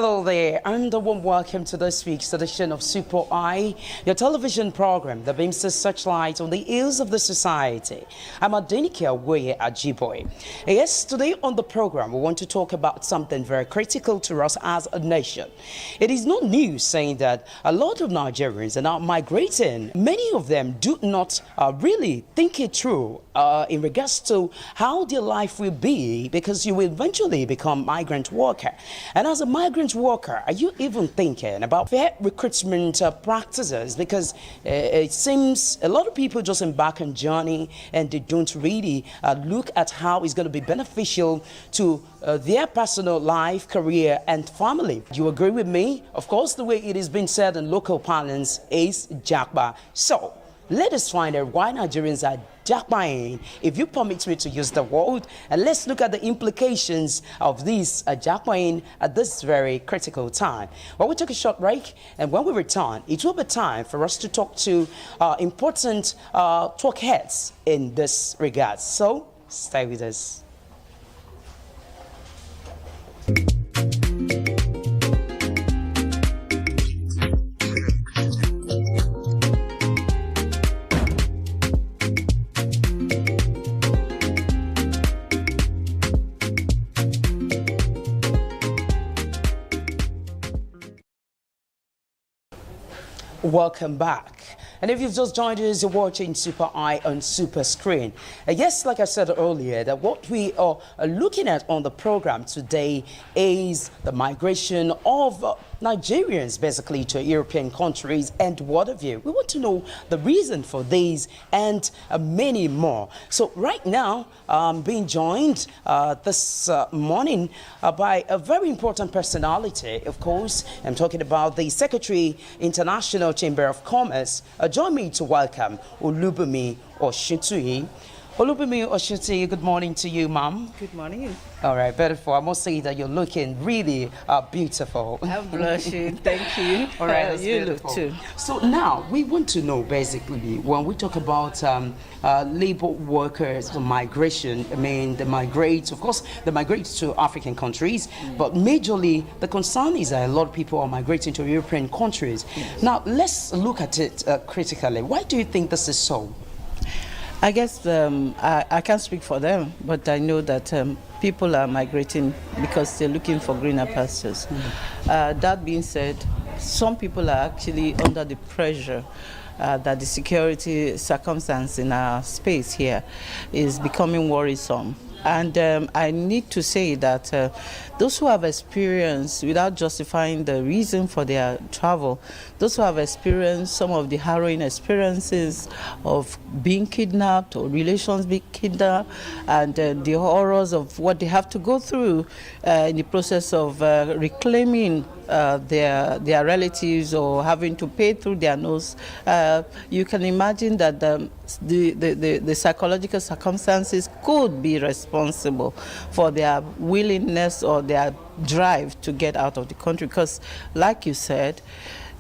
Hello there, and a warm welcome to this week's edition of Super I, your television program that beams the searchlight on the ills of the society. I'm Adenike Awoye Ajiboye. Yes, today on the program, we want to talk about something very critical to us as a nation. It is no news saying that a lot of Nigerians are now migrating. Many of them do not really think it through in regards to how their life will be, because you will eventually become migrant worker. And as a migrant worker, are you even thinking about fair recruitment practices? Because it seems a lot of people just embark on journey and they don't really look at how it's going to be beneficial to their personal life, career, and family. You agree with me? Of course, the way it is being said in local parlance is Japa. So let us find out why Nigerians are japaing, if you permit me to use the word, and let's look at the implications of this japaing at this very critical time. Well, we took a short break, and when we return, it will be time for us to talk to important talk heads in this regard. So stay with us. Welcome back. And if you've just joined us, you're watching Super I on Super Screen. Yes, like I said earlier, that what we are looking at on the program today is the migration of Nigerians basically to European countries and what have you. We want to know the reason for these and many more. So right now, I'm being joined this morning by a very important personality, of course. I'm talking about the Secretary, International Chamber of Commerce. Join me to welcome Olubunmi Oshuntuyi. Olubunmi Oshuntuyi, good morning to you, ma'am. Good morning. All right, beautiful. I must say that you're looking really beautiful. I'm blushing. Thank you. All right, you beautiful. look too. So now we want to know basically when we talk about labor workers, the migration. I mean, they migrate. Of course, they migrate to African countries, but majorly the concern is that a lot of people are migrating to European countries. Yes. Now let's look at it critically. Why do you think this is so? I guess I can't speak for them, but I know that people are migrating because they're looking for greener pastures. That being said, some people are actually under the pressure that the security circumstance in our space here is becoming worrisome. And I need to say that those who have experienced, without justifying the reason for their travel, those who have experienced some of the harrowing experiences of being kidnapped or relations being kidnapped, and the horrors of what they have to go through in the process of reclaiming their relatives or having to pay through their nose, you can imagine that the psychological circumstances could be responsible for their willingness or their drive to get out of the country. Because, like you said,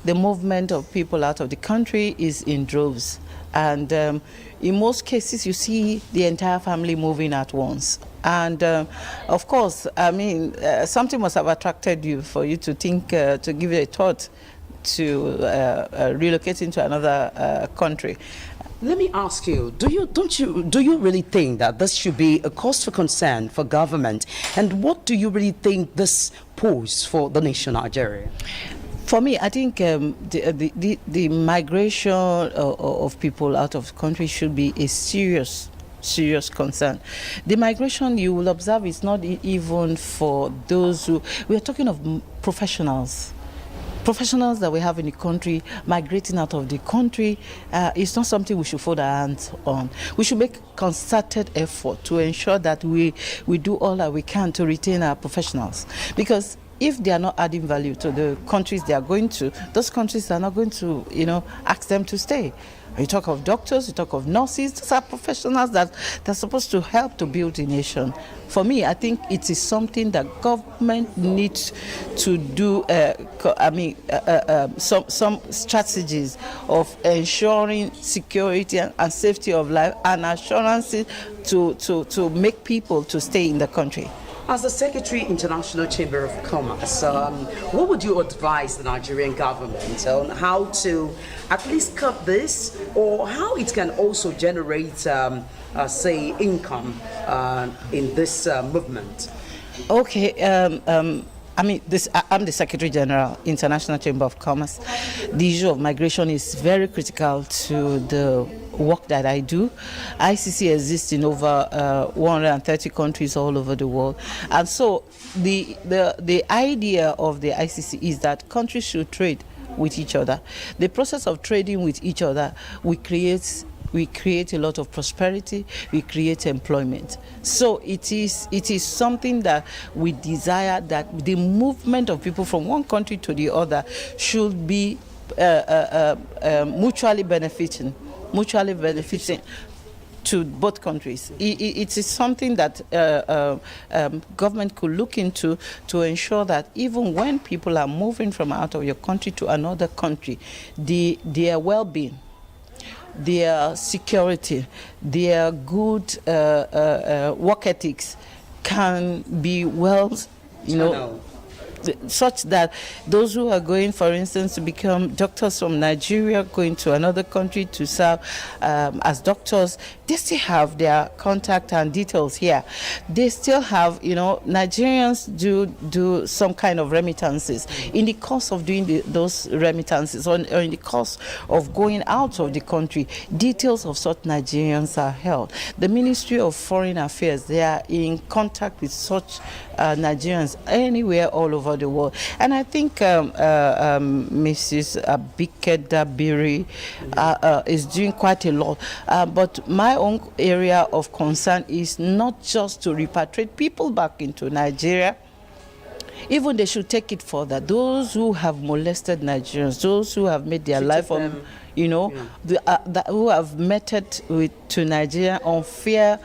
the movement of people out of the country is in droves. And in most cases, you see the entire family moving at once. And of course, I mean, something must have attracted you for you to think, to give it a thought to relocating to another country. Let me ask you, do you really think that this should be a cause for concern for government? And what do you really think this poses for the nation Nigeria? For me, I think the migration of people out of the country should be a serious concern. The migration, you will observe, is not even for those who, we are talking of professionals that we have in the country migrating out of the country. It's not something we should fold our hands on. We should make concerted effort to ensure that we do all that we can to retain our professionals, because if they are not adding value to the countries they are going to, those countries are not going to, ask them to stay. You talk of doctors, you talk of nurses. These are professionals that are supposed to help to build a nation. For me, I think it is something that government needs to do. Some strategies of ensuring security and safety of life and assurances to make people to stay in the country. As the Secretary, International Chamber of Commerce, what would you advise the Nigerian government on how to at least cut this, or how it can also generate, say, income in this movement? Okay. I'm the Secretary General, International Chamber of Commerce. The issue of migration is very critical to the work that I do. ICC exists in over 130 countries all over the world, and so the idea of the ICC is that countries should trade with each other. The process of trading with each other, we create a lot of prosperity, we create employment. So it is something that we desire, that the movement of people from one country to the other should be mutually benefiting to both countries. It is something that government could look into to ensure that even when people are moving from out of your country to another country, their well-being, their security, their good work ethics can be such that those who are going, for instance, to become doctors from Nigeria, going to another country to serve as doctors, they still have their contact and details here. They still have, Nigerians do some kind of remittances. In the course of doing those remittances, or in the course of going out of the country, details of such Nigerians are held. The Ministry of Foreign Affairs, they are in contact with such Nigerians anywhere all over the world. And I think Mrs. Abike Dabiri is doing quite a lot. But my own area of concern is not just to repatriate people back into Nigeria. Even they should take it further. Those who have molested Nigerians, those who have made their life who have meted to Nigeria unfair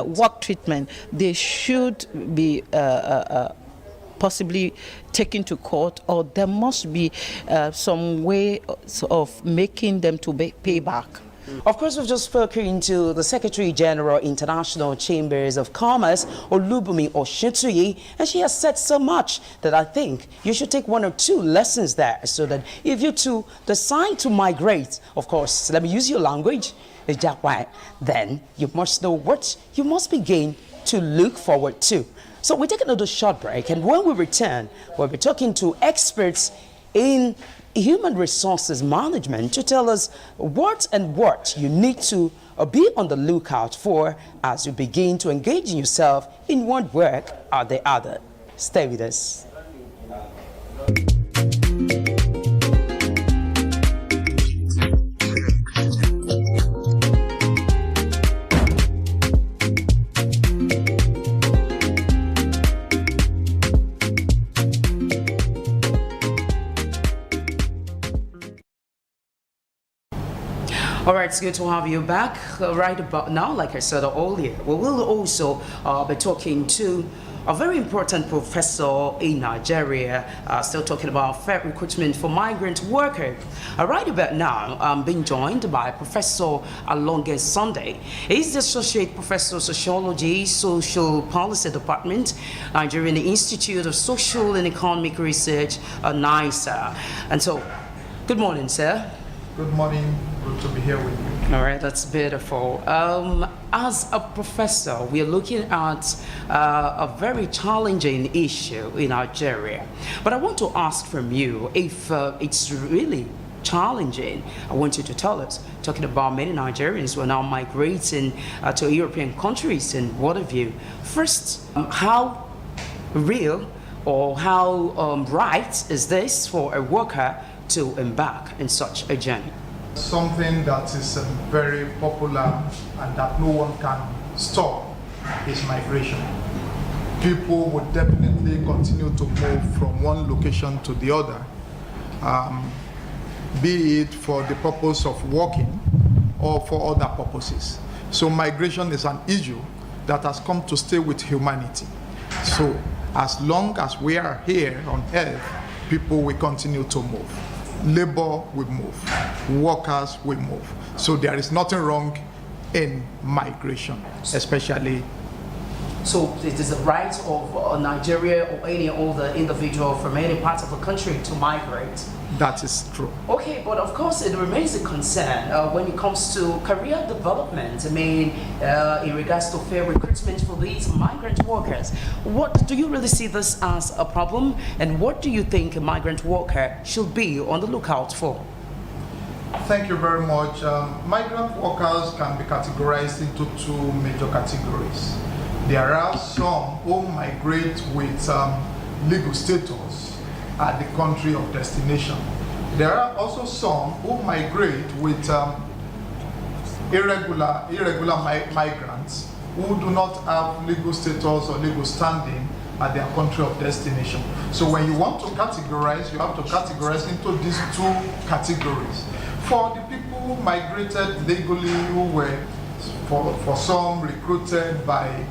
work treatment, they should be possibly taken to court, or there must be some way of making them to pay back. Of course, we've just spoken to the Secretary General, International Chambers of Commerce, Olubumi Oshituyi, and she has said so much that I think you should take one or two lessons there, so that if you too decide to migrate, of course, let me use your language, Japa, then you must know what you must begin to look forward to. So we take another short break, and when we return, we'll be talking to experts in human resources management to tell us what you need to be on the lookout for as you begin to engage yourself in one work or the other. Stay with us. All right, it's good to have you back. Right about now, like I said earlier, we will also be talking to a very important professor in Nigeria, still talking about fair recruitment for migrant workers. Right about now, I'm being joined by Professor Alonge Sunday. He's the Associate Professor of Sociology, Social Policy Department, Nigerian Institute of Social and Economic Research, NISA. And so, good morning, sir. Good morning. Good to be here with you. All right, that's beautiful. As a professor, we are looking at a very challenging issue in Nigeria. But I want to ask from you, if it's really challenging, I want you to tell us, talking about many Nigerians who are now migrating to European countries and what have you. First, how real or how right is this for a worker to embark in such a journey? Something that is very popular and that no one can stop is migration. People would definitely continue to move from one location to the other, be it for the purpose of working or for other purposes. So migration is an issue that has come to stay with humanity. So as long as we are here on earth, people will continue to move. Labor will move, workers will move. So there is nothing wrong in migration, especially So it is the right of Nigeria or any other individual from any part of the country to migrate. That is true. Okay, but of course it remains a concern when it comes to career development. I mean, in regards to fair recruitment for these migrant workers. What do you really see this as a problem, and what do you think a migrant worker should be on the lookout for? Thank you very much. Migrant workers can be categorized into two major categories. There are some who migrate with legal status at the country of destination. There are also some who migrate with irregular migrants who do not have legal status or legal standing at their country of destination. So when you want to categorize, you have to categorize into these two categories. For the people who migrated legally, who were for some recruited by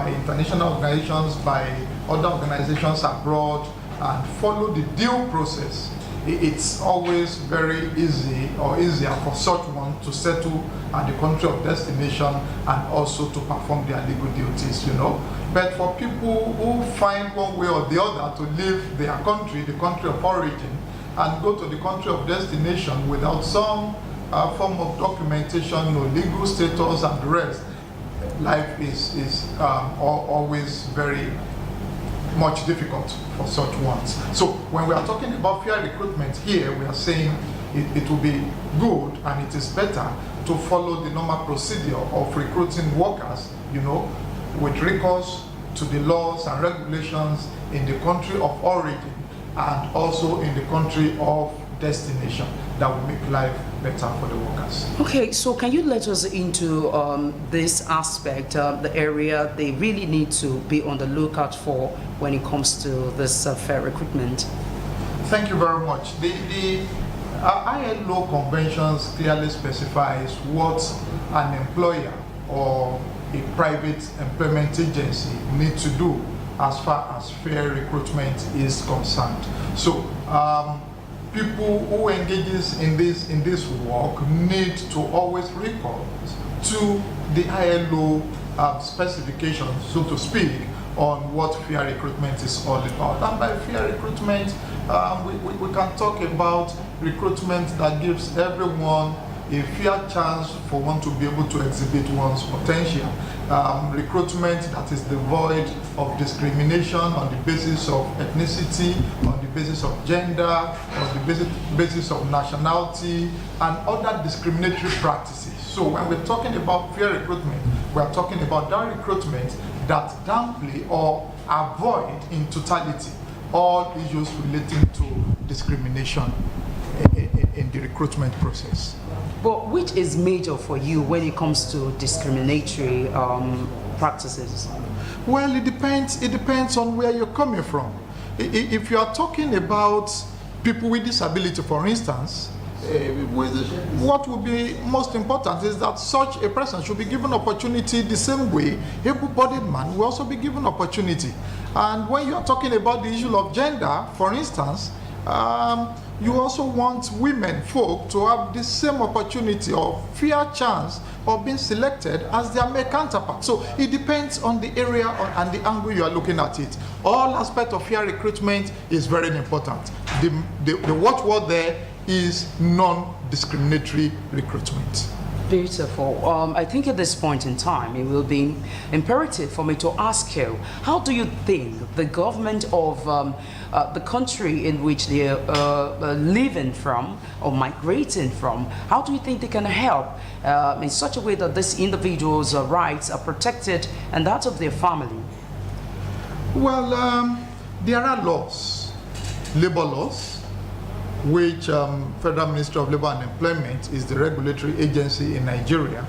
international organizations, by other organizations abroad, and follow the due process, it's always very easy or easier for such one to settle at the country of destination and also to perform their legal duties, you know. But for people who find one way or the other to leave their country, the country of origin, and go to the country of destination without some form of documentation or legal status and the rest, life is always very much difficult for such ones. So when we are talking about fair recruitment here, we are saying it will be good and it is better to follow the normal procedure of recruiting workers, you know, with recourse to the laws and regulations in the country of origin and also in the country of destination. That will make life better for the workers. Okay, so can you let us into this aspect, the area they really need to be on the lookout for when it comes to this fair recruitment? Thank you very much. The ILO conventions clearly specifies what an employer or a private employment agency need to do as far as fair recruitment is concerned. So people who engages in this work need to always recall to the ILO specifications, so to speak, on what fair recruitment is all about. And by fair recruitment, we can talk about recruitment that gives everyone a fair chance for one to be able to exhibit one's potential. Recruitment that is devoid of discrimination on the basis of ethnicity, on the basis of gender, on the basis of nationality, and other discriminatory practices. So when we're talking about fair recruitment, we're talking about that recruitment that downplay or avoid in totality all issues relating to discrimination in the recruitment process. But which is major for you when it comes to discriminatory practices? Well, it depends on where you're coming from. If you are talking about people with disability, for instance, what would be most important is that such a person should be given opportunity the same way able-bodied man will also be given opportunity. And when you are talking about the issue of gender, for instance, you also want women folk to have the same opportunity or fair chance of being selected as their male counterparts. So it depends on the area and the angle you are looking at it. All aspects of fair recruitment is very important. The watchword there is non-discriminatory recruitment. Beautiful. I think at this point in time, it will be imperative for me to ask you, how do you think the government of the country in which they are living from or migrating from, how do you think they can help in such a way that these individuals' rights are protected and that of their family? Well, there are laws, labor laws, which Federal Ministry of Labor and Employment is the regulatory agency in Nigeria.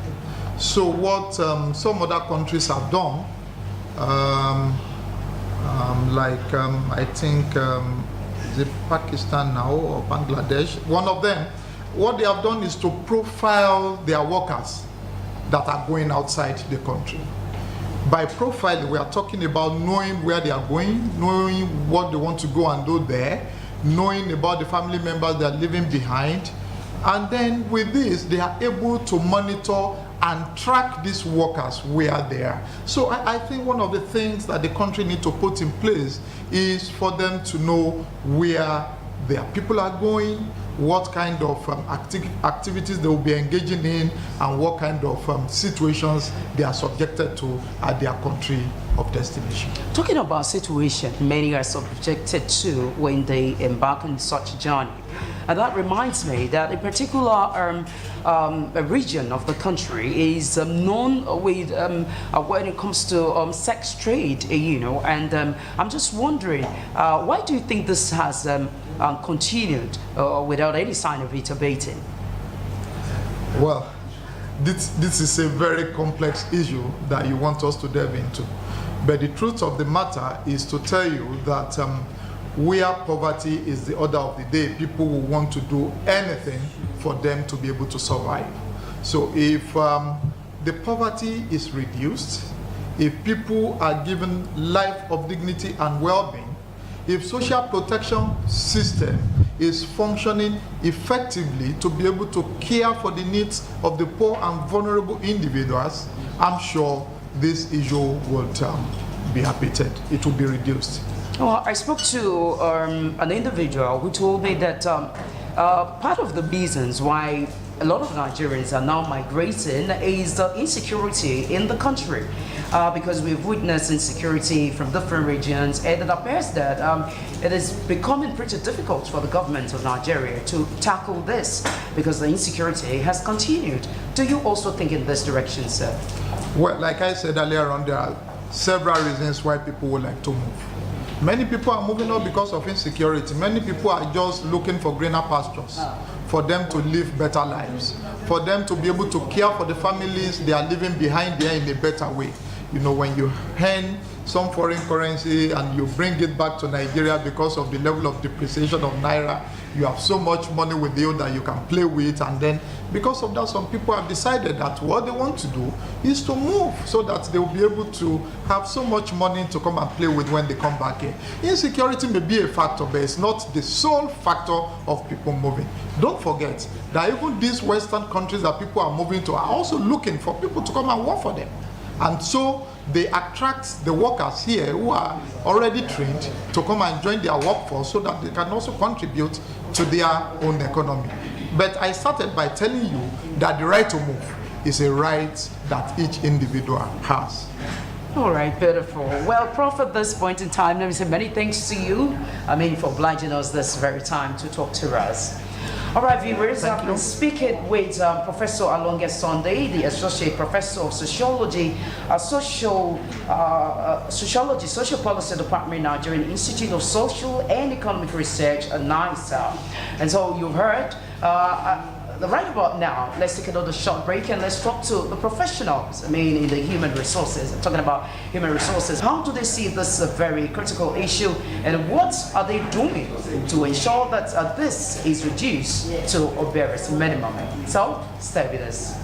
So what some other countries have done, I think is it Pakistan now or Bangladesh, one of them, what they have done is to profile their workers that are going outside the country. By profile, we are talking about knowing where they are going, knowing what they want to go and do there, knowing about the family members they are leaving behind, and then with this they are able to monitor and track these workers where they are. So I think one of the things that the country needs to put in place is for them to know where their people are going, what kind of activities they will be engaging in, and what kind of situations they are subjected to at their country of destination. Talking about situation many are subjected to when they embark on such a journey. And that reminds me that a particular a region of the country is known with when it comes to sex trade, and I'm just wondering, why do you think this has continued without any sign of it abating? Well, this is a very complex issue that you want us to delve into. But the truth of the matter is to tell you that where poverty is the order of the day, people will want to do anything for them to be able to survive. So if the poverty is reduced, if people are given life of dignity and well-being, if social protection system is functioning effectively to be able to care for the needs of the poor and vulnerable individuals, I'm sure this issue will be abated. It will be reduced. Well, I spoke to an individual who told me that part of the reasons why a lot of Nigerians are now migrating is the insecurity in the country. Because we've witnessed insecurity from different regions, and it appears that it is becoming pretty difficult for the government of Nigeria to tackle this because the insecurity has continued. Do you also think in this direction, sir? Well, like I said earlier on, there are several reasons why people would like to move. Many people are moving out because of insecurity. Many people are just looking for greener pastures, for them to live better lives, for them to be able to care for the families they are leaving behind there in a better way. When you earn some foreign currency and you bring it back to Nigeria because of the level of depreciation of Naira, you have so much money with you that you can play with, and then because of that, some people have decided that what they want to do is to move so that they will be able to have so much money to come and play with when they come back here. Insecurity may be a factor, but it's not the sole factor of people moving. Don't forget that even these Western countries that people are moving to are also looking for people to come and work for them. And so they attract the workers here who are already trained to come and join their workforce so that they can also contribute to their own economy. But I started by telling you that the right to move is a right that each individual has. All right, beautiful. Well, Prof, at this point in time, let me say many thanks to you, for obliging us this very time to talk to us. All right, viewers, I've been speaking with Professor Alonge Sunday, the Associate Professor of Sociology, Social Policy Department, Nigerian Institute of Social and Economic Research, NISA. And so you've heard, right about now, let's take another short break and let's talk to the professionals, in the human resources. I'm talking about human resources. How do they see this very critical issue, and what are they doing to ensure that this is reduced to a barest minimum? So, stay with us.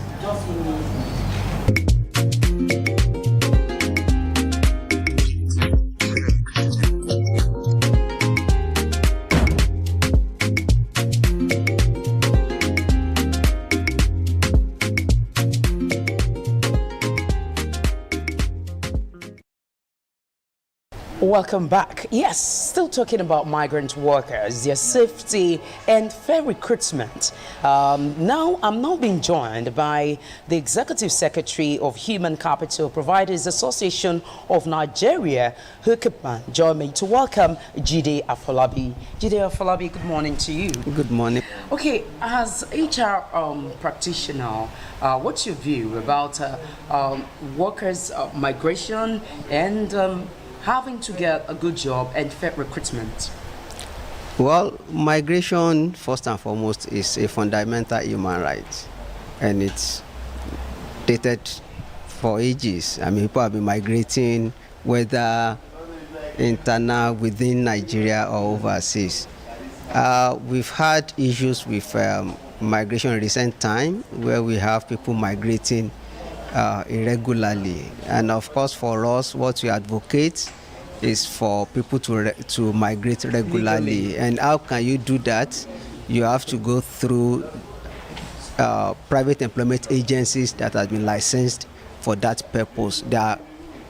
Welcome back. Yes, still talking about migrant workers, their safety and fair recruitment. Now I'm now being joined by the Executive Secretary of Human Capital Providers Association of Nigeria, Hukman. Join me to welcome Jide Afolabi. Jide Afolabi, good morning to you. Good morning. Okay, as HR practitioner, what's your view about workers' migration and having to get a good job and fair recruitment? Well, migration, first and foremost, is a fundamental human right, and it's dated for ages. People have been migrating, whether internal, within Nigeria or overseas. We've had issues with migration in recent time, where we have people migrating irregularly, and of course for us what we advocate is for people to migrate regularly. And how can you do that? You have to go through private employment agencies that have been licensed for that purpose. There are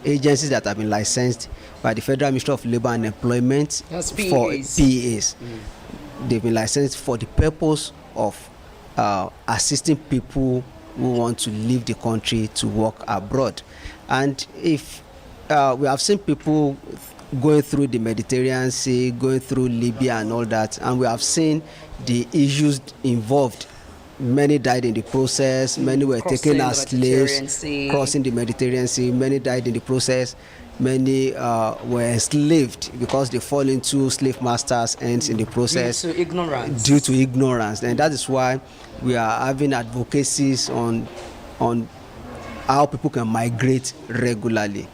agencies that have been licensed by the Federal Ministry of Labor and Employment for PAs. They've been licensed for the purpose of assisting people who want to leave the country to work abroad. And if we have seen people going through the Mediterranean Sea, going through Libya and all that, and we have seen the issues involved. Many died in the process, many were taken as slaves, crossing the Mediterranean Sea, many died in the process, many were enslaved because they fall into slave masters' hands in the process. Due to ignorance. Due to ignorance. And that is why we are having advocacies on how people can migrate regularly.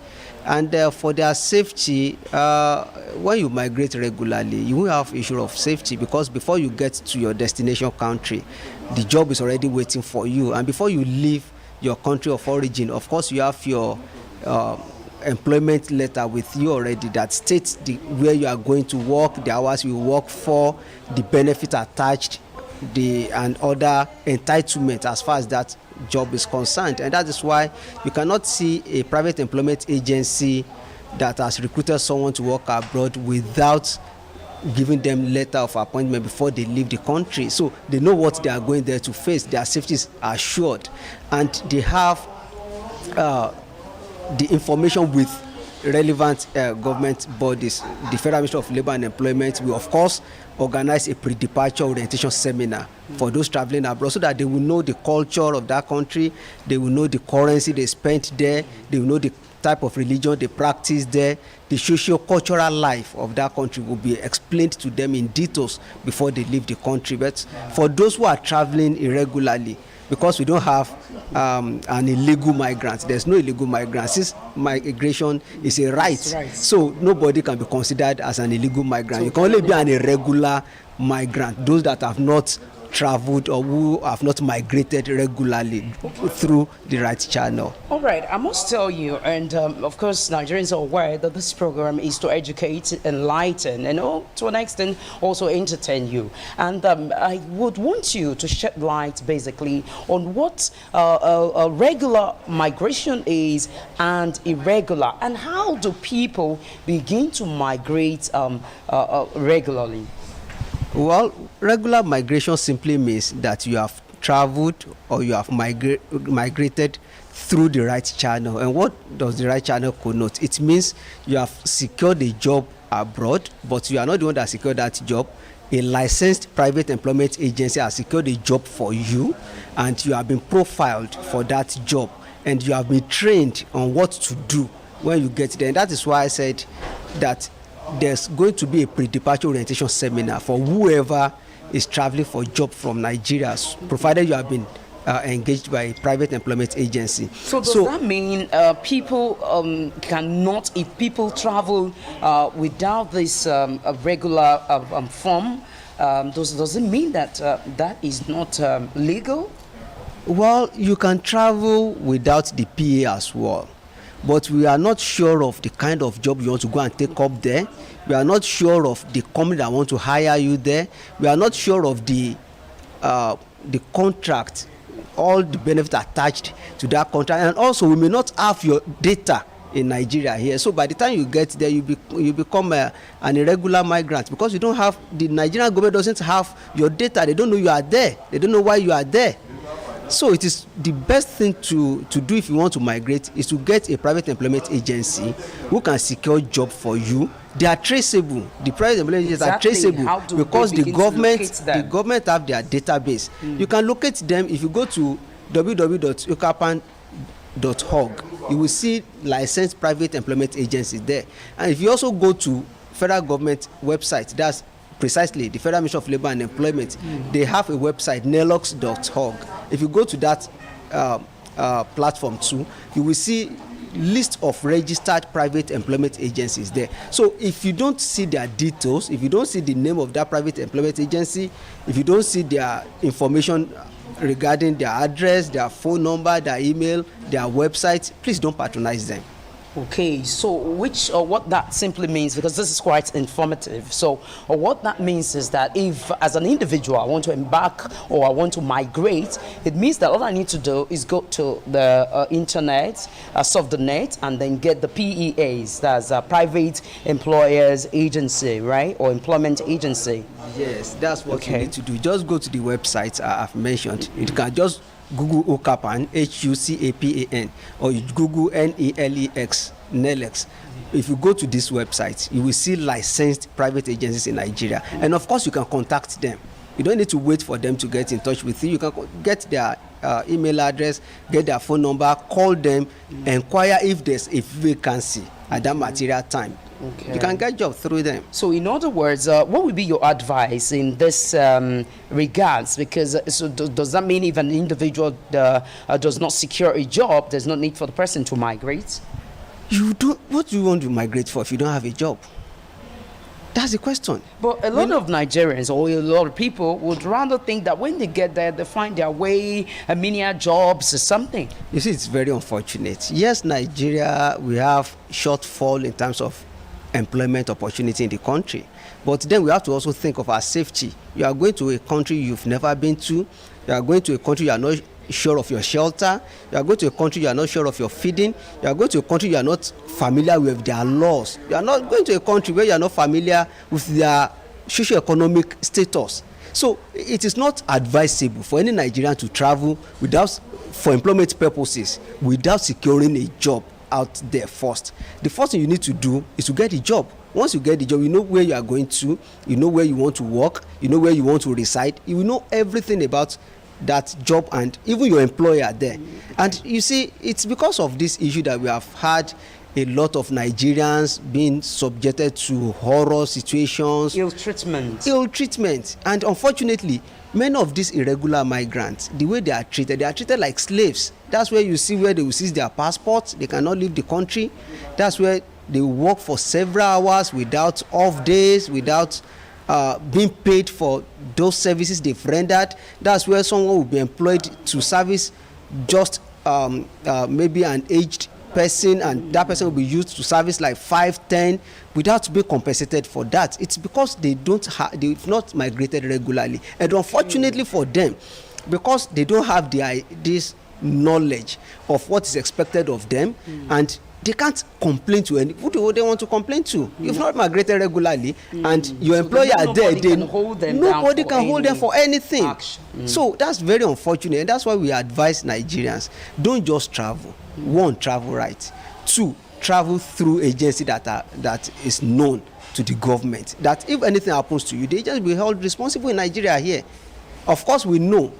And for their safety, when you migrate regularly, you will have issue of safety, because before you get to your destination country, the job is already waiting for you. And before you leave your country of origin, of course, you have your employment letter with you already that states where you are going to work, the hours you work for, the benefit attached, and other entitlement as far as that job is concerned. And that is why you cannot see a private employment agency that has recruited someone to work abroad without giving them letter of appointment before they leave the country. So they know what they are going there to face. Their safety is assured, and they have the information with relevant government bodies. The Federal Ministry of Labor and Employment will, of course, organize a pre-departure orientation seminar for those traveling abroad, so that they will know the culture of that country, they will know the currency they spent there, they will know the type of religion they practice there, the socio-cultural life of that country will be explained to them in details before they leave the country. But for those who are traveling irregularly, because we don't have an illegal migrant, there's no illegal migrant. Since migration is a right, so nobody can be considered as an illegal migrant. You can only be an irregular migrant, those that have not traveled or who have not migrated regularly through the right channel. All right, I must tell you, and of course Nigerians are aware that this program is to educate, enlighten, and to an extent also entertain you. And I would want you to shed light basically on what regular migration is and irregular, and how do people begin to migrate regularly? Well, regular migration simply means that you have traveled or you have migrated through the right channel. And what does the right channel connote? It means you have secured a job abroad, but you are not the one that secured that job. A licensed private employment agency has secured a job for you, and you have been profiled for that job, and you have been trained on what to do when you get there. And that is why I said that there's going to be a pre-departure orientation seminar for whoever is traveling for a job from Nigeria, provided you have been engaged by a private employment agency. So does that mean people cannot, if people travel without this regular form, does it mean that that is not legal? Well, you can travel without the PA as well, but we are not sure of the kind of job you want to go and take up there. We are not sure of the company that want to hire you there. We are not sure of the contract, all the benefits attached to that contract, and also we may not have your data in Nigeria here. So by the time you get there, you become an irregular migrant, because you don't have, the Nigerian government doesn't have your data. They don't know you are there. They don't know why you are there. So it is the best thing to do if you want to migrate is to get a private employment agency who can secure job for you. They are traceable. The private employment agencies are traceable because the government have their database. You can locate them if you go to www.ukapan.org. You will see licensed private employment agencies there. And if you also go to federal government website, that's precisely the Federal Ministry of Labor and Employment, they have a website, nelox.org. If you go to that platform too, you will see list of registered private employment agencies there. So if you don't see their details, if you don't see the name of that private employment agency, if you don't see their information regarding their address, their phone number, their email, their website, please don't patronize them. Okay, so what that simply means, because this is quite informative. So what that means is that if, as an individual, I want to embark or I want to migrate, it means that all I need to do is go to the internet, surf the net, and then get the PEAs, that's a private employers agency, right, or employment agency. Yes, that's what you need to do. Just go to the website I've mentioned. You can just Google UCAPAN, HUCAPAN, or you Google NELEX. If you go to this website, you will see licensed private agencies in Nigeria. And of course, you can contact them. You don't need to wait for them to get in touch with you. You can get their email address, get their phone number, call them, inquire if there's a vacancy at that material time. Okay. You can get job through them. So in other words, what would be your advice in this regards? Because does that mean if an individual does not secure a job, there's no need for the person to migrate? What do you want to migrate for if you don't have a job? That's the question. But a lot of Nigerians or a lot of people would rather think that when they get there, they find their way, menial jobs or something. You see, it's very unfortunate. Yes, Nigeria, we have shortfall in terms of employment opportunity in the country, but then we have to also think of our safety. You are going to a country you've never been to. You are going to a country you are not sure of your shelter. You are going to a country you are not sure of your feeding. You are going to a country you are not familiar with their laws. You are not going to a country where you are not familiar with their socio-economic status. So it is not advisable for any Nigerian to travel for employment purposes without securing a job out there first. The first thing you need to do is to get a job. Once you get the job, you know where you are going to, you know where you want to work, you know where you want to reside, you will know everything about that job and even your employer there. And you see, it's because of this issue that we have had a lot of Nigerians being subjected to horror situations, ill treatment, and unfortunately many of these irregular migrants, the way they are treated like slaves. That's where you see where they will seize their passports. They cannot leave the country. That's where they work for several hours without off days, without being paid for those services they've rendered. That's where someone will be employed to service just maybe an aged person, and that person will be used to service like 5-10 without being compensated for that. It's because they've not migrated regularly, and unfortunately for them, because they don't have this knowledge of what is expected of them, and they can't complain to any. Who do they want to complain to? You've not migrated regularly, and your employer nobody can hold them for anything. So that's very unfortunate, and that's why we advise Nigerians: don't just travel. One, travel right. Two, travel through agency that is known to the government. That if anything happens to you, they just be held responsible in Nigeria here. Of course, we know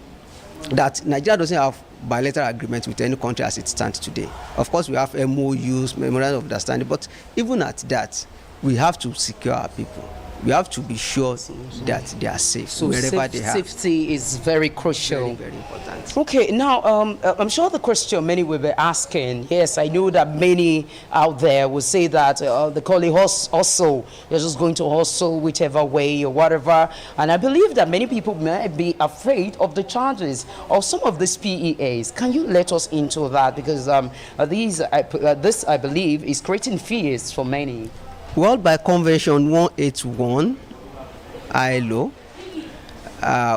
that Nigeria doesn't have bilateral agreements with any country as it stands today. Of course, we have MOUs, memorandum of understanding, but even at that, we have to secure our people. We have to be sure that they are safe wherever they are. Safety is very crucial. Very, very important. Okay, now I'm sure the question many will be asking, yes, I know that many out there will say that they call it hustle. You're just going to hustle whichever way or whatever. And I believe that many people may be afraid of the charges of some of these PEAs. Can you let us into that? Because this, I believe, is creating fears for many. Well, by Convention 181 ILO,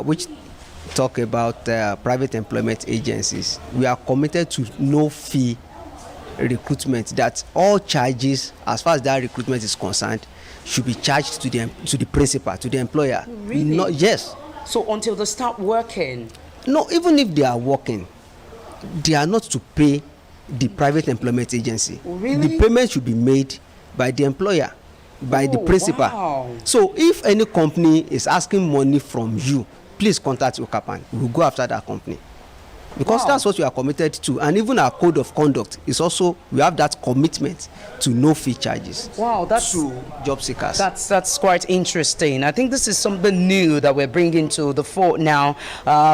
which talk about private employment agencies, we are committed to no-fee recruitment. That all charges, as far as that recruitment is concerned, should be charged to the principal, to the employer. Really? Yes. So until they start working? No, even if they are working, they are not to pay the private employment agency. Really? The payment should be made by the employer, by the principal. Wow. So if any company is asking money from you, please contact UCAPAN. We'll go after that company. Because that's what we are committed to. And even our code of conduct is also, we have that commitment to no fee charges. Wow, that's to job seekers. That's quite interesting. I think this is something new that we're bringing to the fore now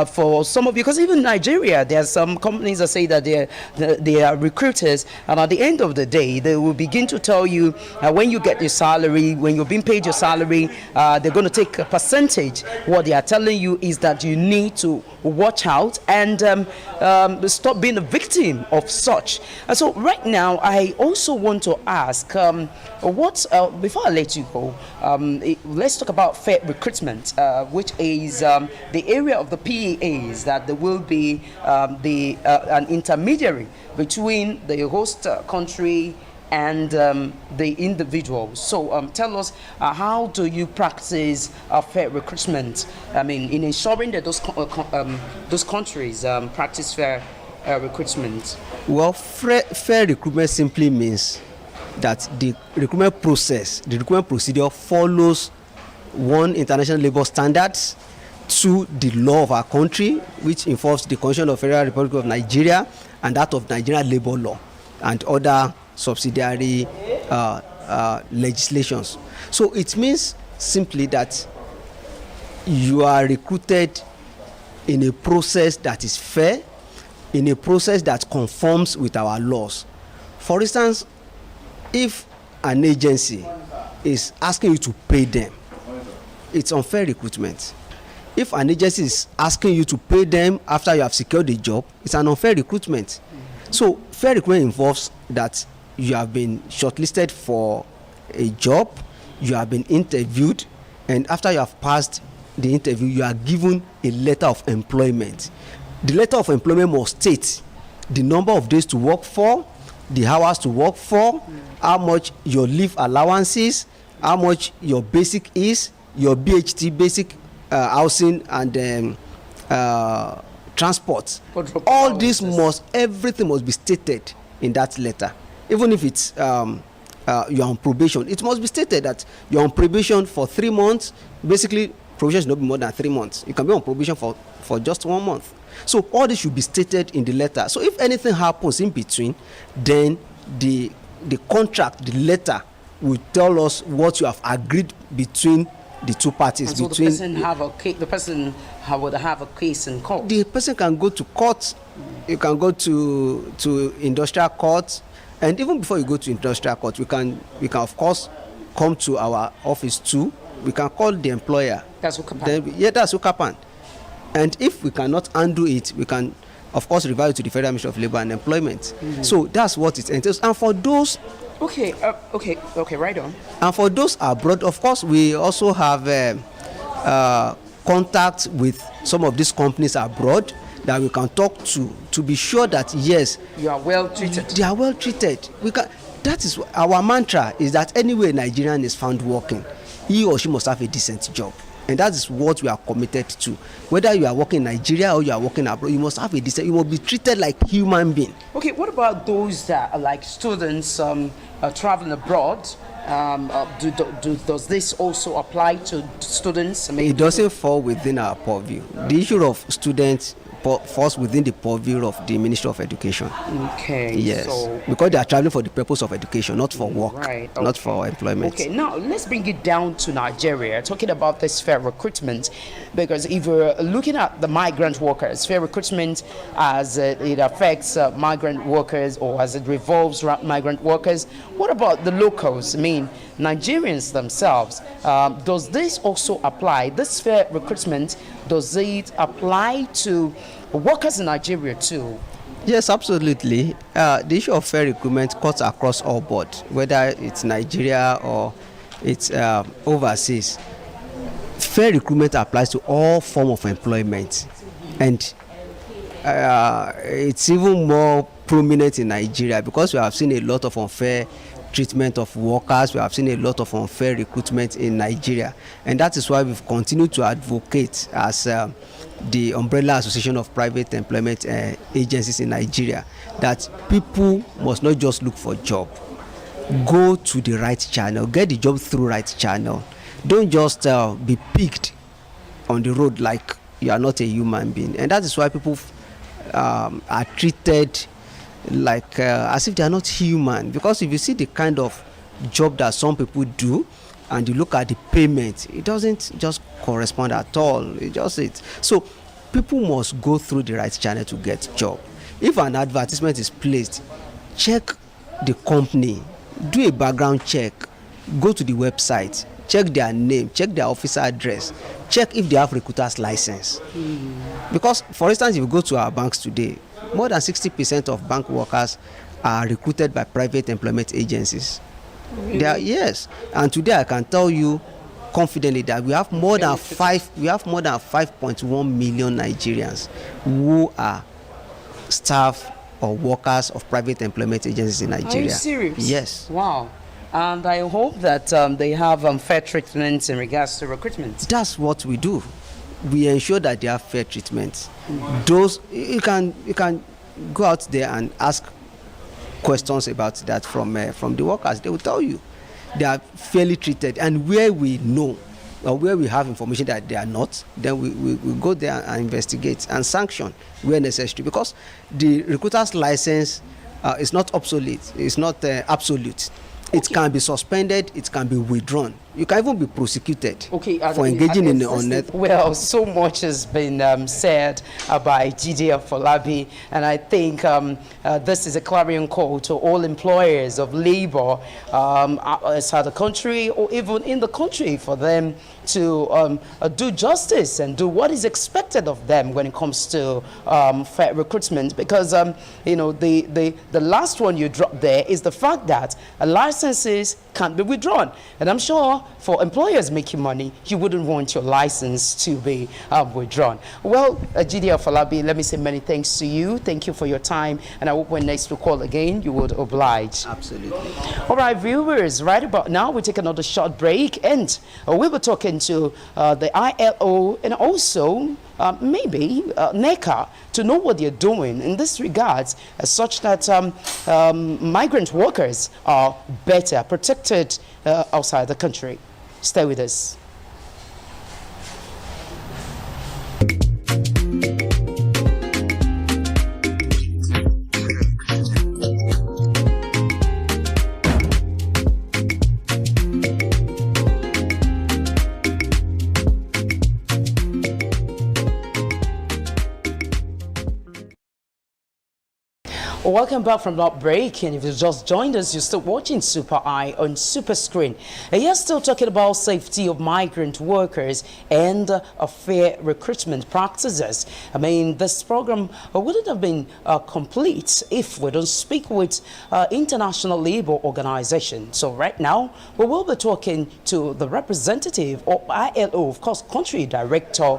for some of you. Because even in Nigeria, there are some companies that say that they are recruiters, and at the end of the day, they will begin to tell you when you get your salary, when you're being paid your salary, they're going to take a percentage. What they are telling you is that you need to watch out, and stop being a victim of such. And so right now, I also want to ask, before I let you go, let's talk about fair recruitment, which is the area of the PAs that there will be an intermediary between the host country and the individuals. So tell us, how do you practice fair recruitment? I mean, in ensuring that those countries practice fair recruitment. Well, fair recruitment simply means that the recruitment procedure follows one, international labor standards, two, the law of our country, which involves the Constitution of Federal Republic of Nigeria and that of Nigerian labor law and other subsidiary legislations. So it means simply that you are recruited in a process that is fair, in a process that conforms with our laws. For instance, if an agency is asking you to pay them, it's unfair recruitment. If an agency is asking you to pay them after you have secured a job, it's an unfair recruitment. So fair recruitment involves that you have been shortlisted for a job, you have been interviewed, and after you have passed the interview, you are given a letter of employment. The letter of employment must state the number of days to work for, the hours to work for, how much your leave allowances, how much your basic is, your BHT, basic housing and transport. All this everything must be stated in that letter. Even if it's you're on probation, it must be stated that you're on probation for 3 months. Basically, probation should not be more than 3 months. You can be on probation for just 1 month. So all this should be stated in the letter. So if anything happens in between, then the contract, the letter, will tell us what you have agreed between the two parties. And so the person would have a case in court. The person can go to court. You can go to industrial court. And even before you go to industrial court, we can of course come to our office too. We can call the employer. That's Ukapan. That's Ukapan. And if we cannot undo it, we can of course refer it to the Federal Ministry of Labor and Employment. So that's what it entails. And for those okay, right on. And for those abroad, of course, we also have contact with some of these companies abroad that we can talk to be sure that yes, you are well treated. They are well treated. That is our mantra, is that anywhere a Nigerian is found working, he or she must have a decent job. And that is what we are committed to. Whether you are working in Nigeria or you are working abroad, you must have a decent, you must be treated like human being. Okay, what about those that are like students traveling abroad? Does this also apply to students? It doesn't fall within our purview. The issue of students falls within the purview of the Ministry of Education. Okay. Yes. So, because they are traveling for the purpose of education, not for work, right, okay. Not for employment. Okay. Now let's bring it down to Nigeria. Talking about this fair recruitment, because if we're looking at the migrant workers, fair recruitment as it affects migrant workers or as it revolves around migrant workers. What about the locals? I mean, Nigerians themselves. Does this also apply? This fair recruitment, does it apply to workers in Nigeria too? Yes, absolutely. The issue of fair recruitment cuts across all board, whether it's Nigeria or it's overseas. Fair recruitment applies to all forms of employment, and it's even more prominent in Nigeria because we have seen a lot of unfair treatment of workers. We have seen a lot of unfair recruitment in Nigeria, and that is why we've continued to advocate as the Umbrella Association of Private Employment Agencies in Nigeria that people must not just look for a job. Go to the right channel, get the job through right channel. Don't just be picked on the road like you are not a human being. And that is why people are treated like as if they are not human. Because if you see the kind of job that some people do and you look at the payment, it doesn't just correspond at all. It just it. So people must go through the right channel to get job. If an advertisement is placed, check the company, do a background check, go to the website, check their name, check their officer address, check if they have recruiter's license. Because, for instance, if you go to our banks today, more than 60% of bank workers are recruited by private employment agencies. Really? They are, yes, and today I can tell you confidently that we have more than 5.1 million Nigerians who are staff or workers of private employment agencies in Nigeria. Are you serious? Yes. Wow. And I hope that they have fair treatment in regards to recruitment. That's what we do. We ensure that they have fair treatment. Those you can go out there and ask questions about that from the workers. They will tell you they are fairly treated, and where we know or where we have information that they are not, then we go there and investigate and sanction where necessary, because the recruiter's license is not obsolete, it's not absolute. It can be suspended, it can be withdrawn. You can even be prosecuted for engaging in the unnet. Well, so much has been said by Jide Afolabi, and I think this is a clarion call to all employers of labor outside the country or even in the country for them to do justice and do what is expected of them when it comes to fair recruitment. Because you know, the last one you dropped there is the fact that licenses can't be withdrawn, and I'm sure for employers making money, you wouldn't want your license to be withdrawn. Well, Jide Afolabi, let me say many thanks to you. Thank you for your time, and I hope when next we call again, you would oblige. Absolutely. All right, viewers, right about now, we take another short break, and we'll be talking to the ILO and also maybe NECA to know what they're doing in this regards, such that migrant workers are better protected outside the country. Stay with us. Welcome back from that break, and if you just joined us, you're still watching Super Eye on Super Screen. And you're still talking about safety of migrant workers and fair recruitment practices. I mean, this program wouldn't have been complete if we don't speak with International Labour Organization. So right now, we will be talking to the representative of ILO, of course, country director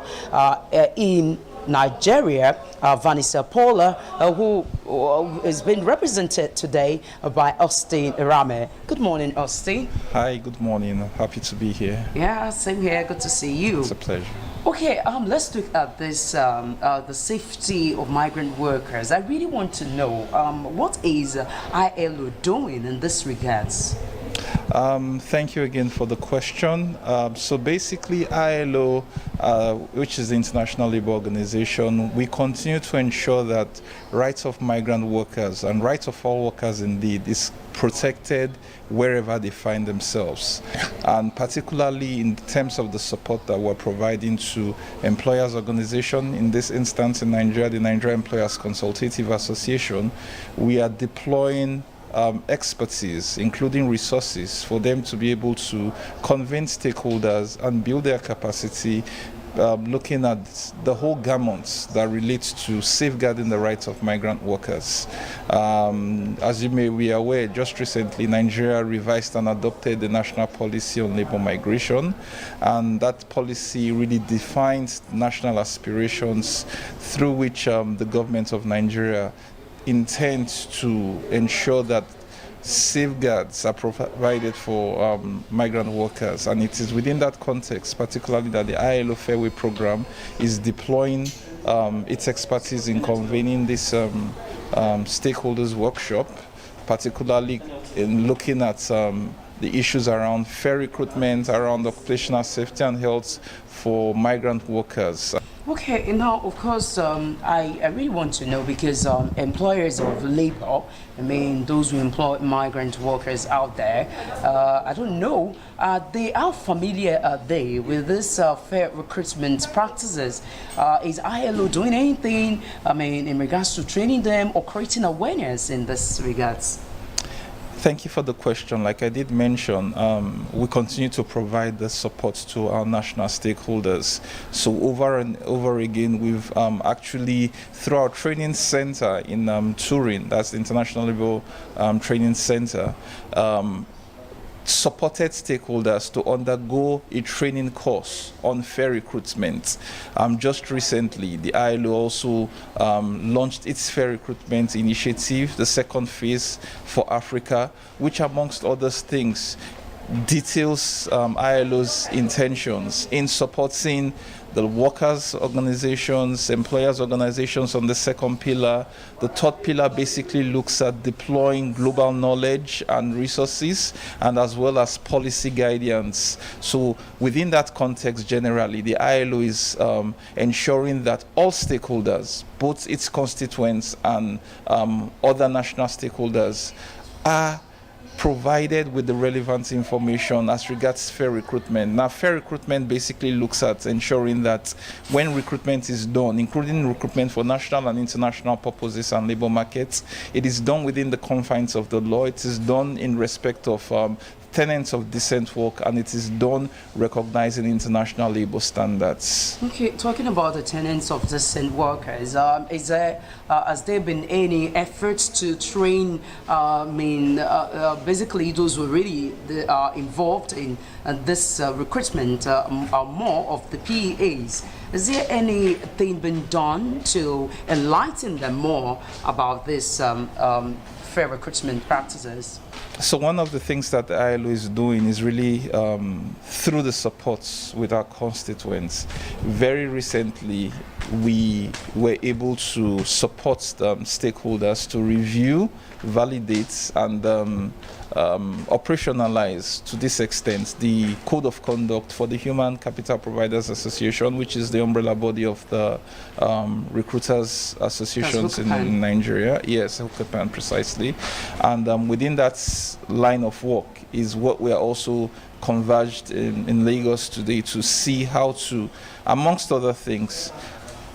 in Nigeria, Vanessa Paula, who is being represented today by Austin Irame. Good morning, Austin. Hi, good morning. Happy to be here. Yeah, same here. Good to see you. It's a pleasure. Okay, let's look at this, the safety of migrant workers. I really want to know what is ILO doing in this regards? Thank you again for the question. So basically, ILO, which is the International Labour Organization, we continue to ensure that rights of migrant workers and rights of all workers indeed is protected wherever they find themselves, and particularly in terms of the support that we're providing to employers organization. In this instance in Nigeria, the Nigeria Employers Consultative Association, we are deploying expertise, including resources, for them to be able to convince stakeholders and build their capacity, looking at the whole gamut that relates to safeguarding the rights of migrant workers. As you may be aware, just recently Nigeria revised and adopted the National Policy on Labour Migration, and that policy really defines national aspirations through which the government of Nigeria intends to ensure that safeguards are provided for migrant workers, and it is within that context particularly that the ILO Fairway program is deploying its expertise in convening this stakeholders workshop, particularly in looking at the issues around fair recruitment, around occupational safety and health for migrant workers. Okay, now of course I really want to know, because employers of labor, I mean those who employ migrant workers out there, I don't know, they are familiar, are they, with this fair recruitment practices? Is ILO doing anything, I mean, in regards to training them or creating awareness in this regards? Thank you for the question. Like I did mention, we continue to provide the support to our national stakeholders. So over and over again, we've actually, through our training center in Turin, that's the International Labour Training Center, supported stakeholders to undergo a training course on fair recruitment. Just recently, the ILO also launched its fair recruitment initiative, the second phase for Africa, which amongst other things details ILO's intentions in supporting the workers' organizations, employers' organizations on the second pillar. The third pillar basically looks at deploying global knowledge and resources, and as well as policy guidance. So within that context, generally, the ILO is ensuring that all stakeholders, both its constituents and other national stakeholders, are provided with the relevant information as regards fair recruitment. Now, fair recruitment basically looks at ensuring that when recruitment is done, including recruitment for national and international purposes and labor markets, it is done within the confines of the law. It is done in respect of tenets of decent work, and it is done recognizing international labor standards. Okay, talking about the tenets of decent workers, has there been any efforts to train, basically those who really are involved in this recruitment, more of the PEAs? Is there anything been done to enlighten them more about this fair recruitment practices? So one of the things that the ILO is doing is really through the supports with our constituents. Very recently, we were able to support stakeholders to review, validate, and operationalize to this extent the Code of Conduct for the Human Capital Providers Association, which is the umbrella body of the recruiters associations in Nigeria. Yes, Hukapan, precisely. And within that line of work is what we are also converged in Lagos today to see how to, amongst other things,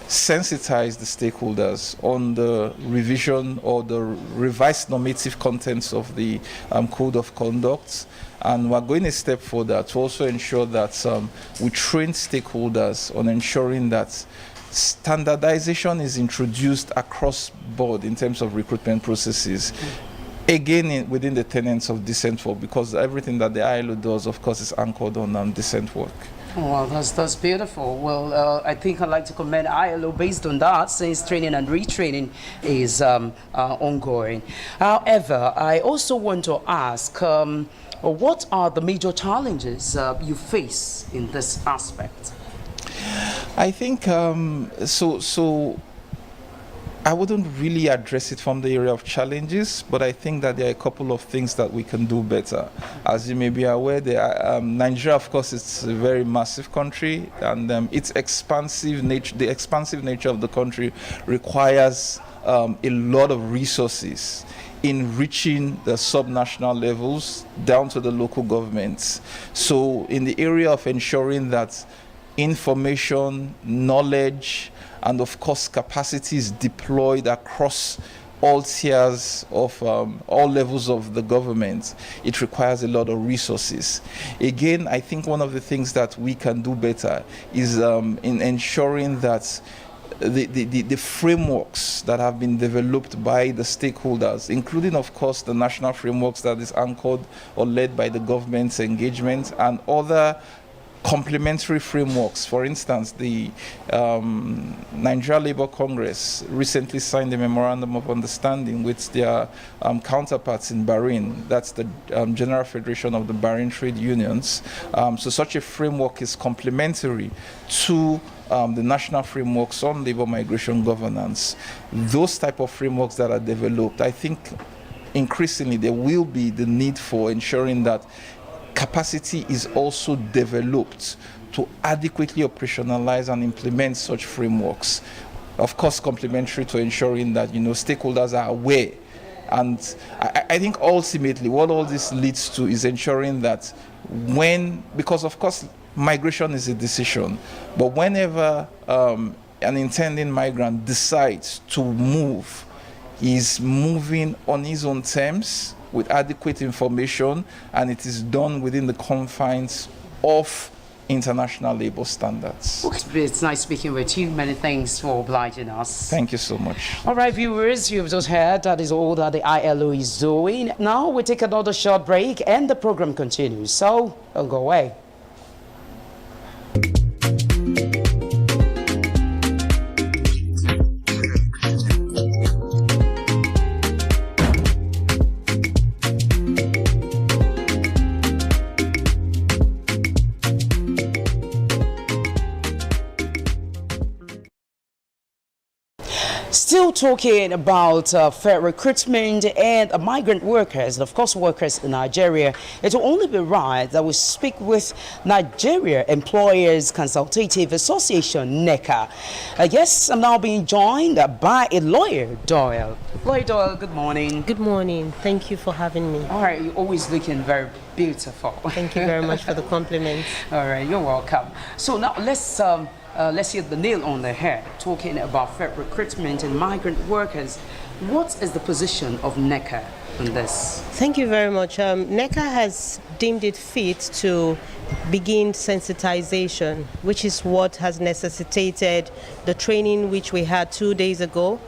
sensitize the stakeholders on the revision or the revised normative contents of the Code of Conduct. And we're going a step further to also ensure that we train stakeholders on ensuring that standardization is introduced across board in terms of recruitment processes. Again, within the tenets of decent work, because everything that the ILO does, of course, is anchored on decent work. Well, that's beautiful. Well, I think I'd like to commend ILO based on that, since training and retraining is ongoing. However, I also want to ask, what are the major challenges you face in this aspect? I think so I wouldn't really address it from the area of challenges, but I think that there are a couple of things that we can do better. As you may be aware, Nigeria, of course, is a very massive country, and its expansive nature, the expansive nature of the country requires a lot of resources in reaching the subnational levels down to the local governments. So in the area of ensuring that information, knowledge, and of course capacity is deployed across all tiers of all levels of the government, it requires a lot of resources. Again, I think one of the things that we can do better is in ensuring that the frameworks that have been developed by the stakeholders, including of course the national frameworks that is anchored or led by the government's engagement, and other complementary frameworks. For instance, the Nigeria Labour Congress recently signed a memorandum of understanding with their counterparts in Bahrain. That's the General Federation of the Bahrain Trade Unions. So such a framework is complementary to the national frameworks on labor migration governance. Those type of frameworks that are developed, I think increasingly there will be the need for ensuring that capacity is also developed to adequately operationalize and implement such frameworks. Of course, complementary to ensuring that stakeholders are aware. And I think ultimately what all this leads to is ensuring that because of course migration is a decision, but whenever an intending migrant decides to move, is moving on his own terms with adequate information, and it is done within the confines of international labor standards. It's nice speaking with you. Many thanks for obliging us. Thank you so much. All right, viewers, you've just heard that is all that the ILO is doing. Now we take another short break and the program continues. So don't go away. Still talking about fair recruitment and migrant workers, and of course workers in Nigeria, it will only be right that we speak with Nigeria Employers Consultative Association, NECA. Yes, I'm now being joined by a lawyer, Doyle. Lawyer Doyle, good morning. Good morning. Thank you for having me. All right, you're always looking very beautiful. Thank you very much for the compliments. All right, you're welcome. So now let's hit the nail on the head, talking about fair recruitment and migrant workers. What is the position of NECA on this? Thank you very much. NECA has deemed it fit to begin sensitization, which is what has necessitated the training which we had 2 days ago.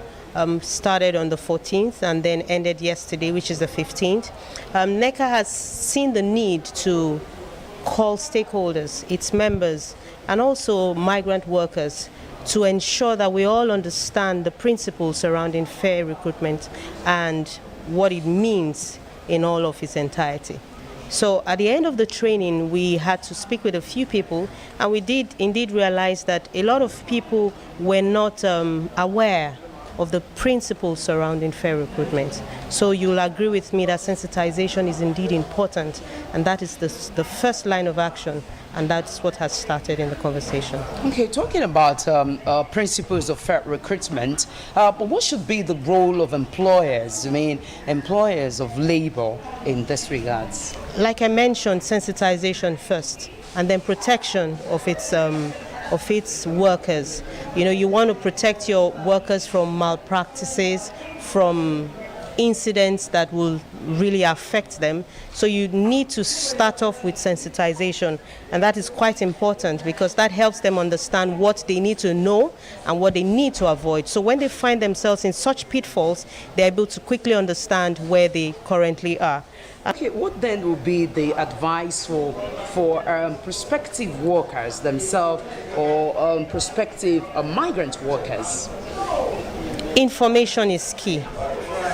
Started on the 14th and then ended yesterday, which is the 15th. NECA has seen the need to call stakeholders, its members, and also migrant workers to ensure that we all understand the principles surrounding fair recruitment and what it means in all of its entirety. So at the end of the training, we had to speak with a few people, and we did indeed realize that a lot of people were not aware of the principles surrounding fair recruitment. So you'll agree with me that sensitization is indeed important, and that is the first line of action, and that's what has started in the conversation. Okay, talking about principles of fair recruitment, but what should be the role of employers, employers of labor in this regards? Like I mentioned, sensitization first, and then protection of its workers. You want to protect your workers from malpractices, from incidents that will really affect them. So you need to start off with sensitization, and that is quite important because that helps them understand what they need to know and what they need to avoid. So when they find themselves in such pitfalls, they're able to quickly understand where they currently are. Okay, what then will be the advice for prospective workers themselves or prospective migrant workers? Information is key,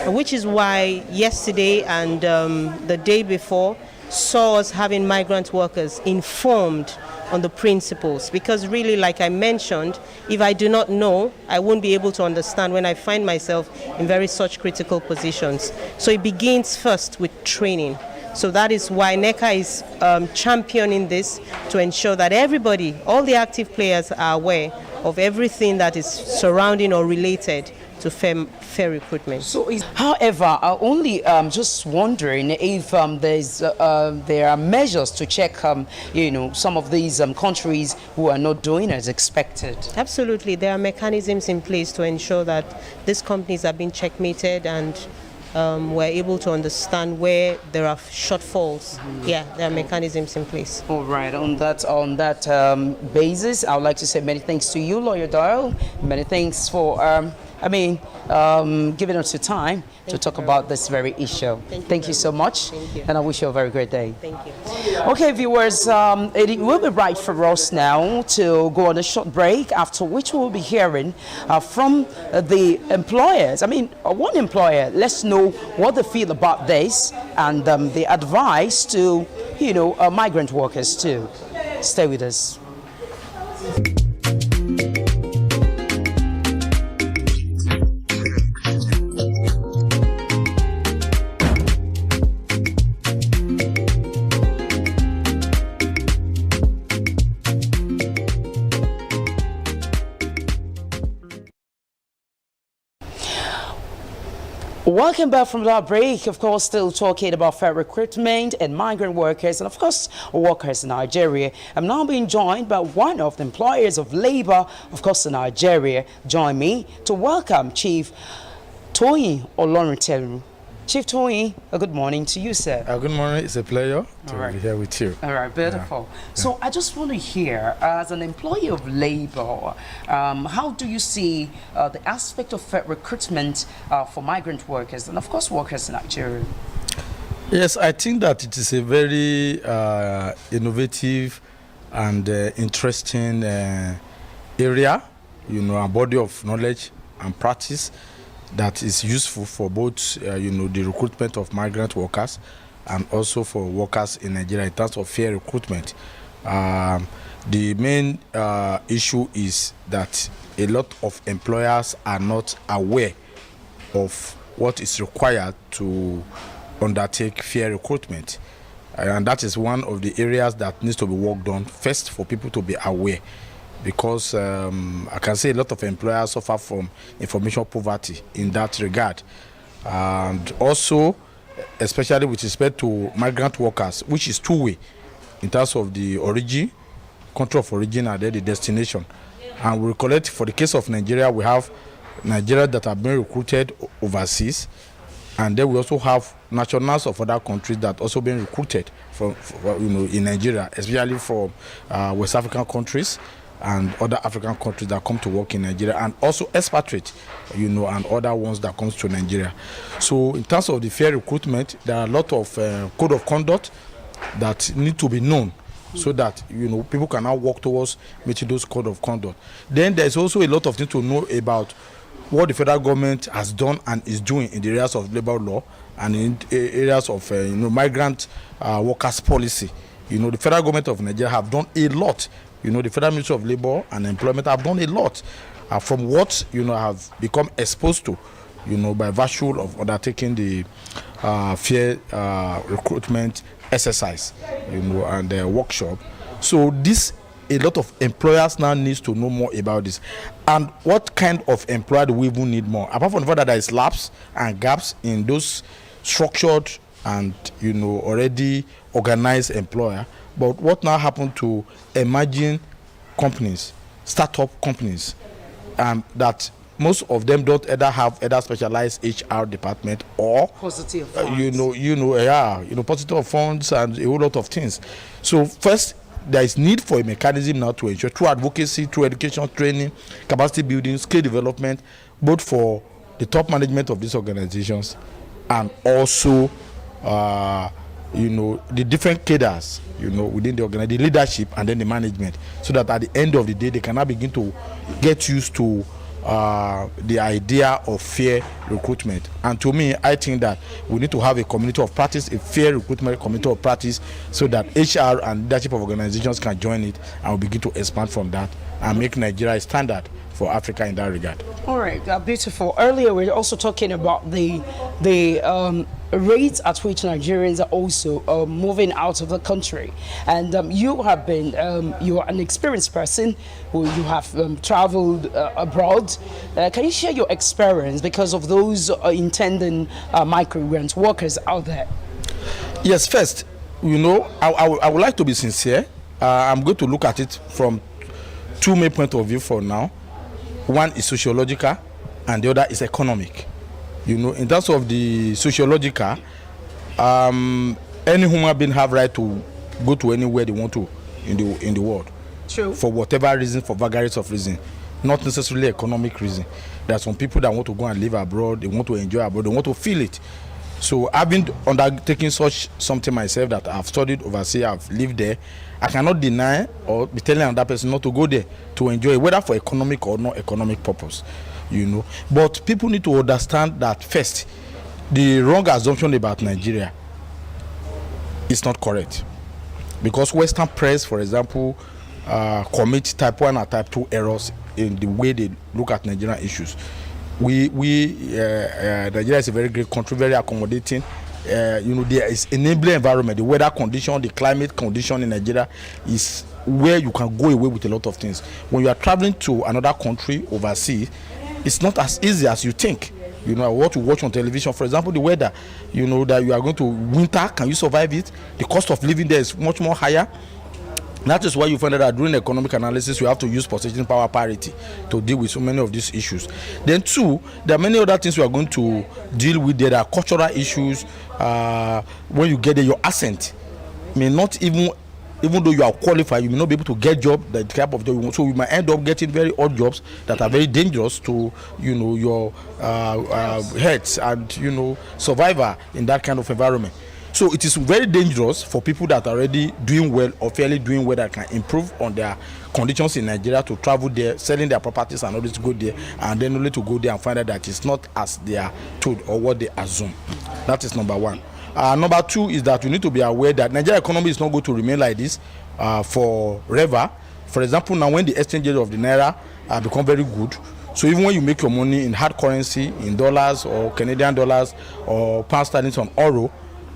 which is why yesterday and the day before saw us having migrant workers informed on the principles, because really, like I mentioned, if I do not know, I won't be able to understand when I find myself in very such critical positions. So it begins first with training. So that is why NECA is championing this to ensure that everybody, all the active players, are aware of everything that is surrounding or related to fair recruitment. So, however, only just wondering if there are measures to check, some of these countries who are not doing as expected. Absolutely, there are mechanisms in place to ensure that these companies are being checkmated and we're able to understand where there are shortfalls. Yeah, there are mechanisms in place. All right. On that basis, I would like to say many thanks to you, Lawyer Doyle. Many thanks for giving us your time to talk about this very issue. Thank you so much. Thank you. And I wish you a very great day. Thank you. Okay, viewers, it will be right for us now to go on a short break, after which we will be hearing from the employers. One employer, let's know what they feel about this and the advice to, migrant workers too. Stay with us. Welcome back from that break. Of course, still talking about fair recruitment and migrant workers, and of course, workers in Nigeria. I'm now being joined by one of the employers of labor, of course, in Nigeria. Join me to welcome Chief Toyin Olorunteru. Chief Toyin, good morning to you, sir. Good morning. It's a pleasure to right. be here with you. All right, beautiful. So I just want to hear, as an employee of labor, how do you see the aspect of recruitment for migrant workers and, of course, workers in Nigeria? Yes, I think that it is a very innovative and interesting area, a body of knowledge and practice that is useful for both, the recruitment of migrant workers and also for workers in Nigeria in terms of fair recruitment. The main issue is that a lot of employers are not aware of what is required to undertake fair recruitment. And that is one of the areas that needs to be worked on first for people to be aware. Because I can say a lot of employers suffer from information poverty in that regard. And also, especially with respect to migrant workers, which is two-way in terms of the origin, country of origin, and then the destination. And we recollect for the case of Nigeria, we have Nigerians that have been recruited overseas, and then we also have nationals of other countries that also been recruited from in Nigeria, especially from West African countries and other African countries that come to work in Nigeria, and also expatriates, and other ones that comes to Nigeria. So in terms of the fair recruitment, there are a lot of code of conduct that need to be known so that, people can now work towards meeting those code of conduct. Then there's also a lot of things to know about what the federal government has done and is doing in the areas of labor law and in areas of migrant workers policy. The federal government of Nigeria have done a lot. The Federal Ministry of Labor and Employment have done a lot from what have become exposed to, by virtue of undertaking the fair recruitment exercise, and the workshop. So this, a lot of employers now needs to know more about this. And what kind of employer do we even need more? Apart from the fact that there is lapse and gaps in those structured and already organized employer, but what now happened to emerging companies, startup companies, that most of them don't either have specialized HR department or Positive funds. positive funds and a whole lot of things. So first, there is need for a mechanism now to ensure through advocacy, through education, training, capacity building, skill development, both for the top management of these organizations and also the different cadres, within the organization, the leadership and then the management, so that at the end of the day, they can now begin to get used to the idea of fair recruitment. And to me, I think that we need to have a community of practice, a fair recruitment community of practice, so that HR and leadership of organizations can join it and we begin to expand from that and make Nigeria a standard for Africa in that regard. All right, beautiful. Earlier, we were also talking about the rates at which Nigerians are also moving out of the country. And you have been, you are an experienced person who you have traveled abroad. Can you share your experience because of those intending migrant workers out there? Yes, first, I would like to be sincere. I'm going to look at it from two main points of view for now. One is sociological and the other is economic. In terms of the sociological, any human being have right to go to anywhere they want to in the world. True. For whatever reason, for vagaries of reason, not necessarily economic reason. There are some people that want to go and live abroad, they want to enjoy abroad, they want to feel it. So I've been undertaking such something myself that I've studied overseas, I've lived there. I cannot deny or be telling another person not to go there to enjoy it, whether for economic or not economic purpose, But people need to understand that first, the wrong assumption about Nigeria is not correct. Because Western press, for example, commit type 1 and type 2 errors in the way they look at Nigerian issues. Nigeria is a very great country, very accommodating. There is enabling environment. The weather condition, the climate condition in Nigeria is where you can go away with a lot of things. When you are traveling to another country overseas, it's not as easy as you think. What you watch on television, for example, the weather, that you are going to winter, can you survive it? The cost of living there is much more higher. That is why you find out that during economic analysis, you have to use purchasing power parity to deal with so many of these issues. Then two, there are many other things we are going to deal with. There are cultural issues. When you get there, your accent may not even though you are qualified, you may not be able to get job, the type of job you want. So you might end up getting very odd jobs that are very dangerous to, your heads and, survivor in that kind of environment. So it is very dangerous for people that are already doing well or fairly doing well that can improve on their conditions in Nigeria to travel there, selling their properties and all this to go there, and then only to go there and find out that it's not as they are told or what they assume. That is number one. Number two is that you need to be aware that Nigeria economy is not going to remain like this forever. For example, now when the exchange rate of the naira become very good, so even when you make your money in hard currency, in dollars or Canadian dollars or pound sterling on euro,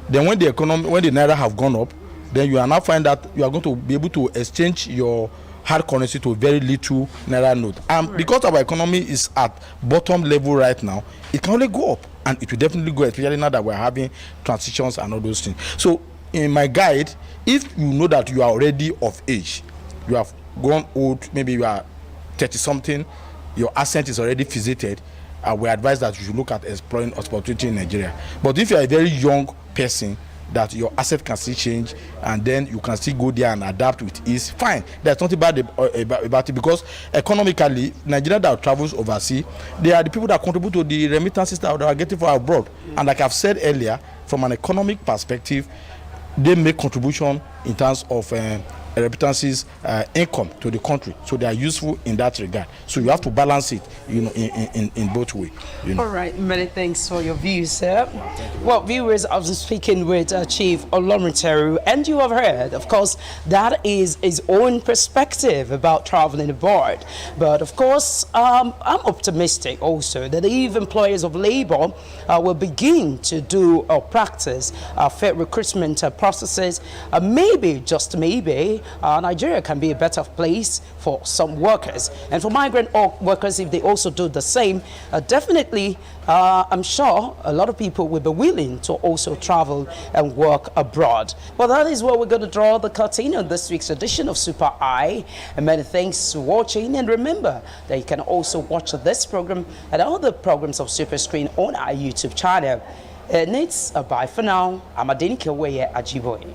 then when the naira have gone up, then you are now find that you are going to be able to exchange your hard currency to a very little naira note. And right. Because our economy is at bottom level right now, it can only go up, and it will definitely go, especially now that we're having transitions and all those things. So in my guide, if you know that you are already of age, you have grown old, maybe you are 30 something, your accent is already visited, we advise that you should look at exploring opportunity in Nigeria. But if you are a very young person, that your asset can still change and then you can still go there and adapt with ease, fine. There's nothing bad about it, because economically, Nigeria that travels overseas, they are the people that contribute to the remittances that are getting from abroad. And like I've said earlier, from an economic perspective, they make contribution in terms of remittances income to the country, so they are useful in that regard. So you have to balance it, in both ways. All right, many thanks for your views, sir. Well, viewers, I was speaking with Chief Olomunteru, and you have heard, of course, that is his own perspective about traveling abroad. But of course, I'm optimistic also that if employers of labor will begin to do or practice fair recruitment processes, maybe, just maybe, Nigeria can be a better place for some workers. And for migrant workers, if they also do the same, definitely, I'm sure a lot of people will be willing to also travel and work abroad. Well, that is where we're going to draw the curtain on this week's edition of Super I. And many thanks for watching. And remember that you can also watch this program and other programs of Super Screen on our YouTube channel. And it's a bye for now. I'm Adenike Ajiboye.